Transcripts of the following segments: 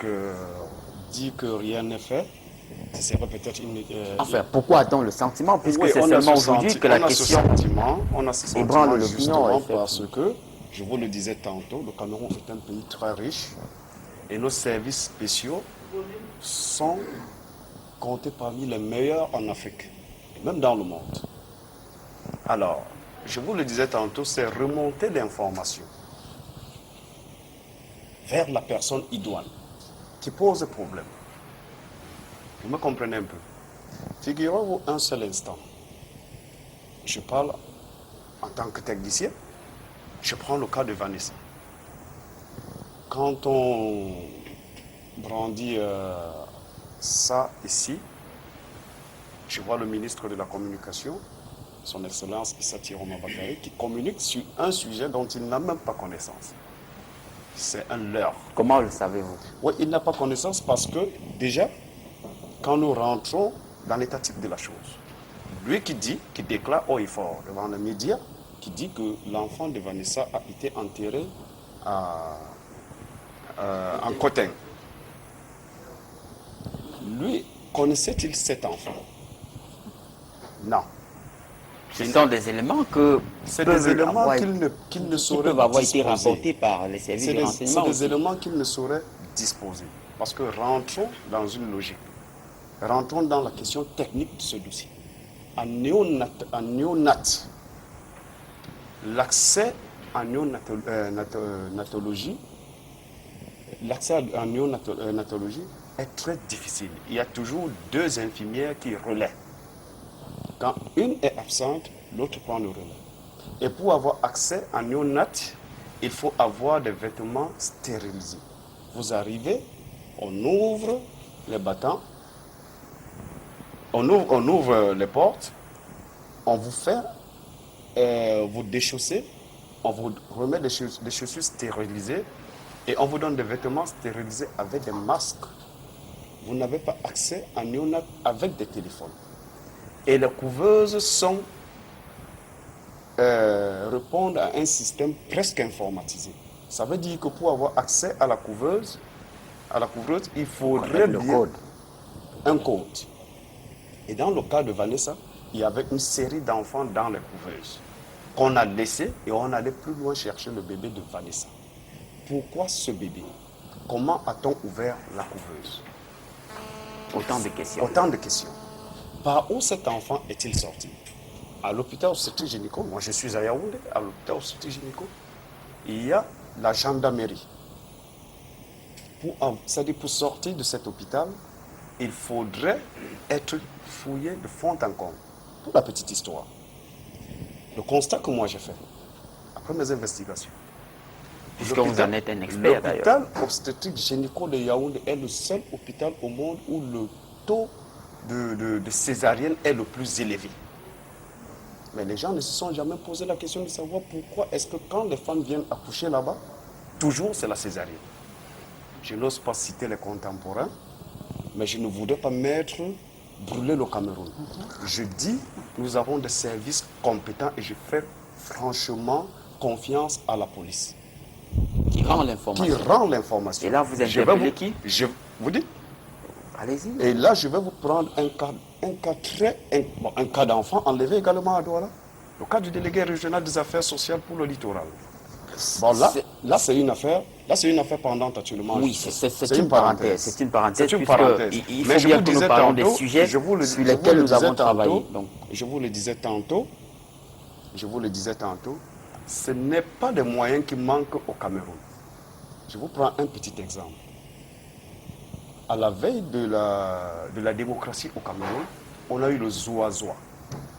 que dit que rien n'est fait, ce serait peut-être une... Enfin, pourquoi a-t-on le sentiment? Puisque oui, c'est seulement aujourd'hui que la question on a ce sentiment ébranle l'opinion. justement parce que, je vous le disais tantôt, le Cameroun est un pays très riche et nos services spéciaux sont comptés parmi les meilleurs en Afrique, même dans le monde. Alors, je vous le disais tantôt, c'est remonter l'information vers la personne idoine qui pose problème. Vous me comprenez un peu? Figurez-vous un seul instant. Je parle en tant que technicien. Je prends le cas de Vanessa. Quand on brandit ça ici, je vois le ministre de la Communication, son Excellence Issa Tiroma Bakary, qui communique sur un sujet dont il n'a même pas connaissance. C'est un leurre. Comment le savez-vous? Oui, il n'a pas connaissance parce que, déjà, quand nous rentrons dans l'état type de la chose, lui qui déclare haut et fort devant les médias, qui dit que l'enfant de Vanessa a été enterré en Cotin. Lui, connaissait-il cet enfant? Non. Ce sont des éléments que c'est des éléments qu'il ne saurait peuvent avoir disposer. été rapportés par les services de renseignement. C'est des éléments qu'il ne saurait disposer. Parce que rentrons dans une logique. Rentrons dans la question technique de ce dossier. En néonat, l'accès en néonatologie, est très difficile. Il y a toujours deux infirmières qui relaient. Quand une est absente, l'autre prend le relais. Et pour avoir accès en néonat, il faut avoir des vêtements stérilisés. Vous arrivez, on ouvre les battants, on ouvre les portes, on vous fait vous déchausser, on vous remet des chaussures stérilisées et on vous donne des vêtements stérilisés avec des masques. Vous n'avez pas accès en néonat avec des téléphones. Et les couveuses répondent à un système presque informatisé. Ça veut dire que pour avoir accès à la couveuse, il faudrait bien un code. Et dans le cas de Vanessa, il y avait une série d'enfants dans les couveuses qu'on a laissé et on allait plus loin chercher le bébé de Vanessa. Pourquoi ce bébé? Comment a-t-on ouvert la couveuse? Autant de questions. Autant de questions. Par où cet enfant est-il sorti? À l'hôpital obstétrique gynéco, moi je suis à Yaoundé, à l'hôpital obstétrique gynéco, il y a la gendarmerie. C'est-à-dire pour sortir de cet hôpital, il faudrait être fouillé de fond en comble. Pour la petite histoire, le constat que moi j'ai fait, après mes investigations, puisque vous en êtes un expert d'ailleurs. L'hôpital obstétrique gynéco de Yaoundé est le seul hôpital au monde où le taux de césarienne est le plus élevé. Mais les gens ne se sont jamais posé la question de savoir pourquoi est-ce que quand les femmes viennent accoucher là-bas, toujours c'est la césarienne. Je n'ose pas citer les contemporains, mais je ne voudrais pas brûler le Cameroun. Je dis, nous avons des services compétents et je fais franchement confiance à la police. Qui rend l'information. Qui rend l'information. Et là, vous interpellez qui? Vous dites? Allez-y. Et là, je vais vous prendre un cas d'enfant enlevé également à Douala. Le cas du délégué régional des affaires sociales pour le littoral. Bon, là c'est une affaire pendante actuellement. Oui, c'est une parenthèse. C'est une parenthèse. C'est une parenthèse. Il faut bien que nous parlons des sujets sur lesquels nous avons travaillé. Donc. Je vous le disais tantôt, ce n'est pas des moyens qui manquent au Cameroun. Je vous prends un petit exemple. À la veille de la démocratie au Cameroun, on a eu le Zouazoua,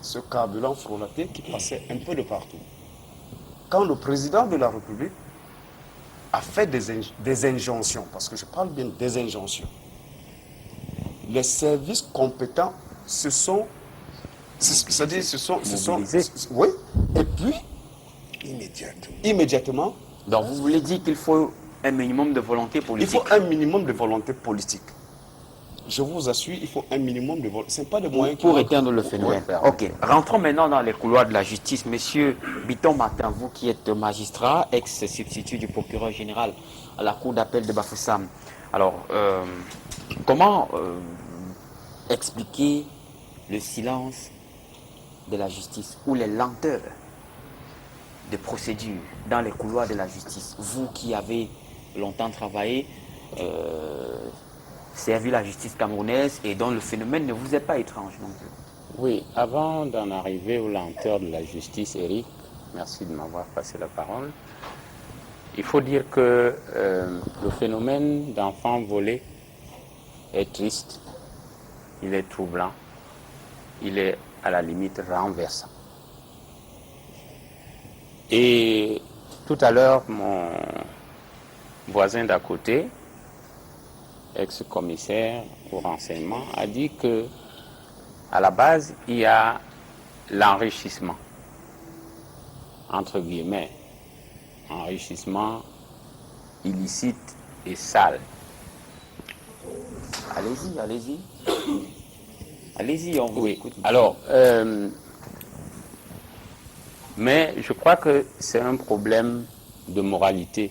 ce carburant frelaté qui passait un peu de partout. Quand le président de la République a fait des injonctions, parce que je parle bien des injonctions, les services compétents oui, et puis, immédiatement. Donc vous voulez dire qu'il faut un minimum de volonté politique. Il faut un minimum de volonté politique. Je vous assure, il faut un minimum de volonté. Ce n'est pas des moyens pour éteindre le phénomène. Ok, rentrons maintenant dans les couloirs de la justice. Monsieur Biton Martin, vous qui êtes magistrat, ex-substitut du procureur général à la cour d'appel de Bafoussam, Alors, comment expliquer le silence de la justice ou les lenteurs de procédure dans les couloirs de la justice? Vous qui avez longtemps travaillé, servi la justice camerounaise et dont le phénomène ne vous est pas étrange non plus. Oui, avant d'en arriver aux lenteurs de la justice, Eric, merci de m'avoir passé la parole. Il faut dire que le phénomène d'enfants volés est triste, il est troublant, il est à la limite renversant. Et tout à l'heure, mon voisin d'à côté, ex-commissaire au renseignement, a dit que à la base, il y a l'enrichissement, entre guillemets, enrichissement illicite et sale. Allez-y, allez-y. Allez-y, on vous écoute. Alors, mais je crois que c'est un problème de moralité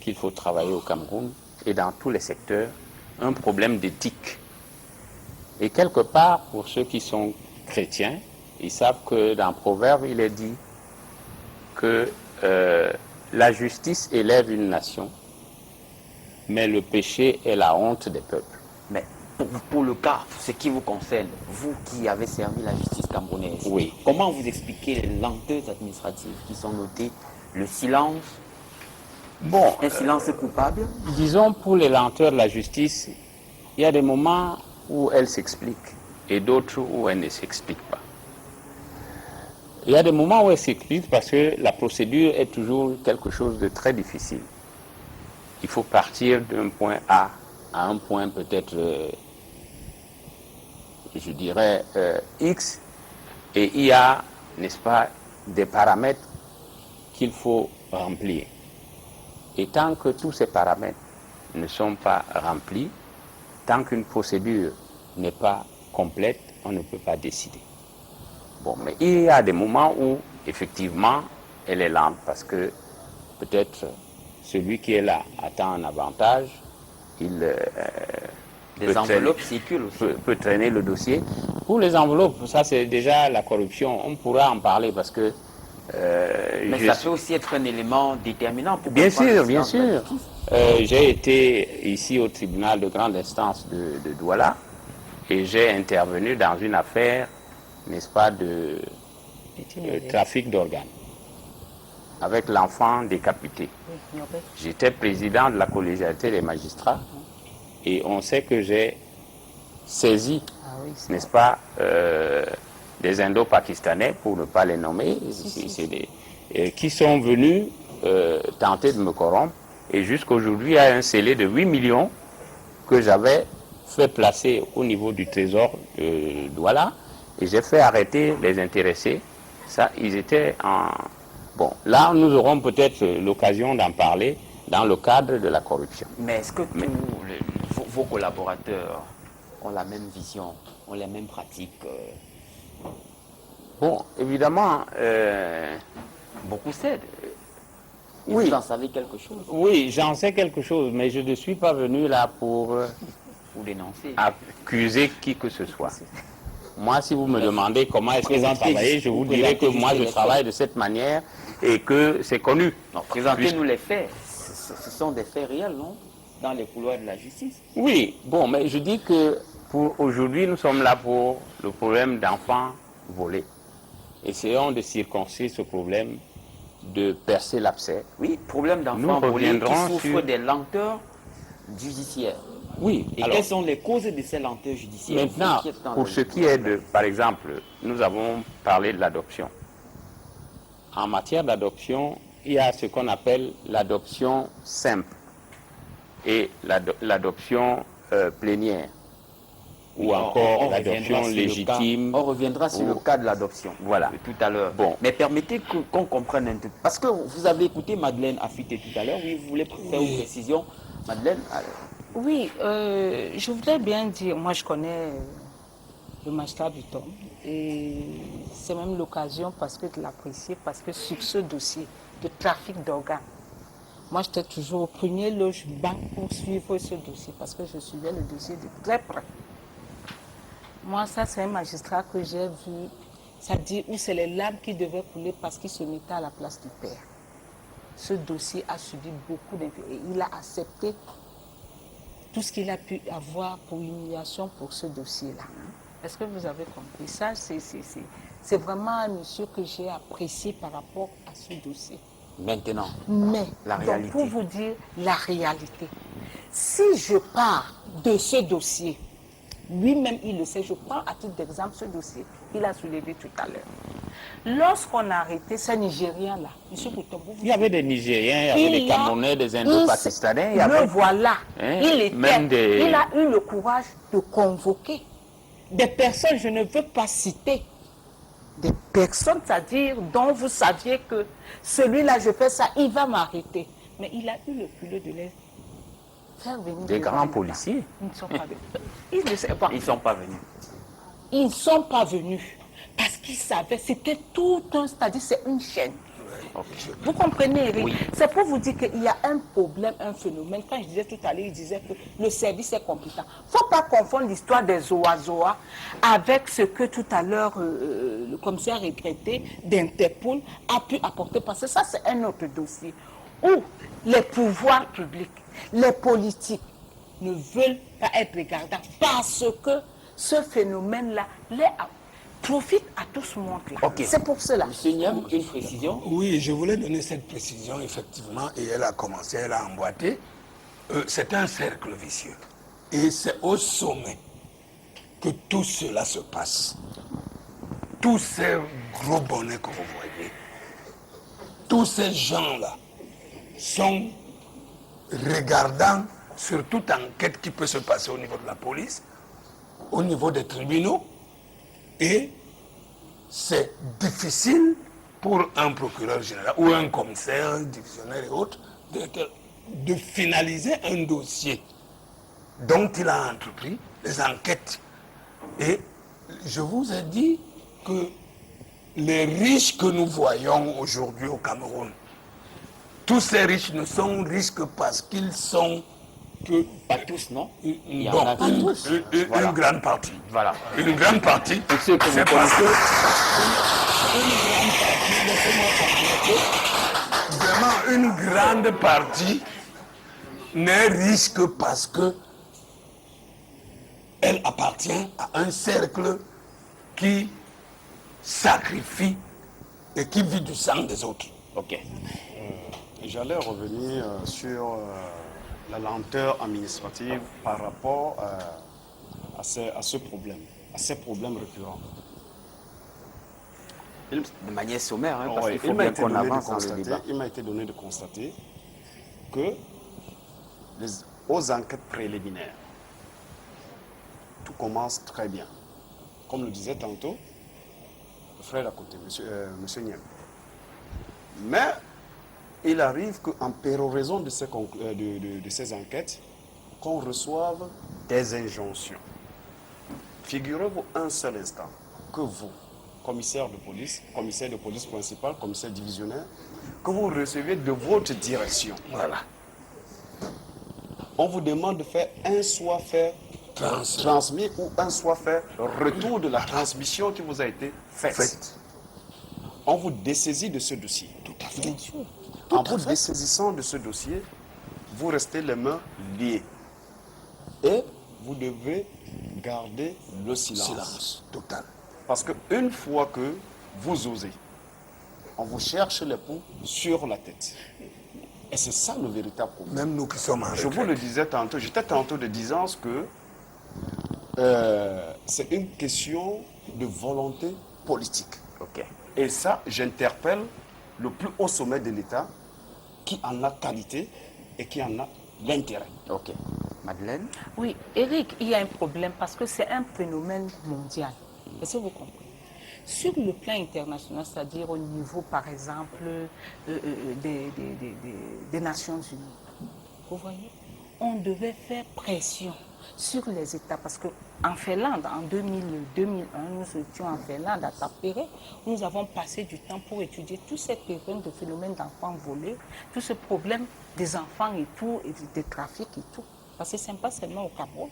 qu'il faut travailler au Cameroun et dans tous les secteurs, un problème d'éthique. Et quelque part, pour ceux qui sont chrétiens, ils savent que dans Proverbe, il est dit que la justice élève une nation, mais le péché est la honte des peuples. Mais pour le cas, ce qui vous concerne, vous qui avez servi la justice camerounaise, oui. Comment vous expliquez les lenteurs administratives qui sont notées, le silence, un silence coupable? Disons, pour les lenteurs de la justice, il y a des moments où elle s'explique et d'autres où elle ne s'explique pas. Il y a des moments où elle s'explique parce que la procédure est toujours quelque chose de très difficile. Il faut partir d'un point A à un point peut-être, je dirais, X, et il y a, n'est-ce pas, des paramètres qu'il faut remplir. Et tant que tous ces paramètres ne sont pas remplis, tant qu'une procédure n'est pas complète, on ne peut pas décider. Bon, mais il y a des moments où, effectivement, elle est lente parce que peut-être celui qui est là attend un avantage, il des enveloppes circulent aussi. peut traîner le dossier. Pour les enveloppes, ça c'est déjà la corruption. On pourra en parler parce que... mais ça peut aussi être un élément déterminant pour... Bien sûr, bien sûr. J'ai été ici au tribunal de grande instance de Douala et j'ai intervenu dans une affaire, n'est-ce pas, de trafic d'organes avec l'enfant décapité. J'étais président de la collégialité des magistrats et on sait que j'ai saisi, n'est-ce pas, des Indo-Pakistanais, pour ne pas les nommer, qui sont venus tenter de me corrompre. Et jusqu'aujourd'hui, il y a un scellé de 8 millions que j'avais fait placer au niveau du trésor de Douala. Et j'ai fait arrêter les intéressés. Ça, ils étaient en... Bon, là, nous aurons peut-être l'occasion d'en parler dans le cadre de la corruption. Mais est-ce que vos collaborateurs ont la même vision, ont les mêmes pratiques? Bon, évidemment... Beaucoup cèdent. Oui. Vous en savez quelque chose? Oui, j'en sais quelque chose, mais je ne suis pas venu là pour vous dénoncer, accuser qui que ce soit. Moi, si vous me demandez comment est-ce qu'ils ont travaillé, je vous dirai que moi, je travaille de cette manière et que c'est connu. Non, présentez-nous les faits. Ce sont des faits réels, non? Dans les couloirs de la justice. Oui, bon, mais je dis que pour aujourd'hui, nous sommes là pour le problème d'enfants volés. Essayons de circonscrire ce problème, de percer l'abcès. Oui, problème d'enfants volés qui souffrent des lenteurs judiciaires. Oui. Et alors, quelles sont les causes de ces lenteurs judiciaires? Maintenant, pour ce qui est de, par exemple, nous avons parlé de l'adoption. En matière d'adoption, il y a ce qu'on appelle l'adoption simple et l'adoption plénière. Ou encore l'adoption légitime. On reviendra sur le cas de l'adoption. Voilà. Tout à l'heure. Bon. Mais permettez qu'on comprenne un peu. Parce que vous avez écouté Madeleine Affité tout à l'heure. Oui, vous voulez faire une précision. Madeleine, oui, je voudrais bien dire, moi je connais le magistrat Bitton et c'est même l'occasion parce que de l'apprécier, parce que sur ce dossier de trafic d'organes, moi j'étais toujours au premier logement pour suivre ce dossier parce que je suivais le dossier de très près. Moi, ça, c'est un magistrat que j'ai vu, ça dit où c'est les larmes qui devaient couler parce qu'il se mettait à la place du père. Ce dossier a subi beaucoup d'influence et il a accepté tout ce qu'il a pu avoir pour humiliation pour ce dossier-là. Est-ce que vous avez compris? Ça, c'est vraiment un monsieur que j'ai apprécié par rapport à ce dossier. Maintenant, Mais, la donc, réalité. pour vous dire la réalité, si je pars de ce dossier, lui-même il le sait, je prends à titre d'exemple ce dossier qu'il a soulevé tout à l'heure. Lorsqu'on a arrêté ces Nigériens-là, M. Koutombou, Il y avait des Nigériens, il y avait des Camerounais, des Indo-Pakistanais. Il y avait le voilà. hein, Il des... a eu le courage de convoquer des personnes, je ne veux pas citer, des personnes, c'est-à-dire dont vous saviez que celui-là, je fais ça, il va m'arrêter. Mais il a eu le culot de les faire venir. Des grands policiers. Ils ne sont pas venus. Ils ne savent pas. Ils ne sont pas venus. Ils ne sont pas venus parce qu'ils savaient, c'était tout un, c'est-à-dire c'est une chaîne. Vous comprenez, Eric? Oui. C'est pour vous dire qu'il y a un problème, un phénomène. Quand je disais tout à l'heure, il disait que le service est compétent. Il ne faut pas confondre l'histoire des Zoazoa avec ce que tout à l'heure le commissaire regretté d'Interpol a pu apporter. Parce que ça, c'est un autre dossier où les pouvoirs publics, les politiques ne veulent pas être regardants parce que ce phénomène-là profite à tout ce monde-là. Ok. C'est pour cela. Monsieur Niam, une précision. Oui, je voulais donner cette précision, effectivement, et elle a commencé, elle a emboîté. C'est un cercle vicieux. Et c'est au sommet que tout cela se passe. Tous ces gros bonnets que vous voyez, tous ces gens-là sont regardants sur toute enquête qui peut se passer au niveau de la police, au niveau des tribunaux, et c'est difficile pour un procureur général ou un commissaire divisionnaire et autres de finaliser un dossier dont il a entrepris les enquêtes. Et je vous ai dit que les riches que nous voyons aujourd'hui au Cameroun, tous ces riches ne sont riches que parce qu'ils sont Pas tous, non? Il y en bon, a qui- une grande partie. Voilà. Une grande partie, Pour ceux que c'est vous parce que une grande partie n'est riche que parce que elle appartient à un cercle qui sacrifie et qui vit du sang des autres. Ok. J'allais revenir sur la lenteur administrative par rapport à ce problème, à ces problèmes récurrents. De manière sommaire, hein, parce Ouais, qu'il faut il m'a bien été qu'on donné de avance dans le constater- débat. il m'a été donné de constater que aux enquêtes préliminaires, tout commence très bien. Comme le disait tantôt le frère d'à côté, monsieur Niam. Mais il arrive qu'en péroraison de ces enquêtes, qu'on reçoive des injonctions. Figurez-vous un seul instant que vous, commissaire de police principal, commissaire divisionnaire, que vous recevez de votre direction. Voilà. On vous demande de faire un soit fait transmis ou un soit fait retour de la transmission qui vous a été faite. Faites. On vous dessaisit de ce dossier. Tout à fait. Bien sûr. En vous dessaisissant de ce dossier, vous restez les mains liées. Et vous devez garder le silence. Silence total. Parce qu'une fois que vous osez, on vous cherche les poux sur la tête. Et c'est ça le véritable problème. Même nous qui sommes en Je vous retraite. le disais tantôt, j'étais tantôt de disant que c'est une question de volonté politique. Ok. Et ça, j'interpelle le plus haut sommet de l'État qui en a qualité et qui en a l'intérêt. Ok. Madeleine? Oui, Eric, il y a un problème parce que c'est un phénomène mondial. Est-ce que vous comprenez? Sur le plan international, c'est-à-dire au niveau, par exemple, des Nations Unies, vous voyez, on devait faire pression sur les États. Parce qu'en Finlande, en 2001, nous étions en Finlande, à Tampere, nous avons passé du temps pour étudier tous ces problèmes de phénomènes d'enfants volés, tout ce problème des enfants et tout, et des trafics et tout. Parce que ce n'est pas seulement au Cameroun.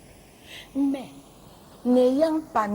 Mais n'ayant pas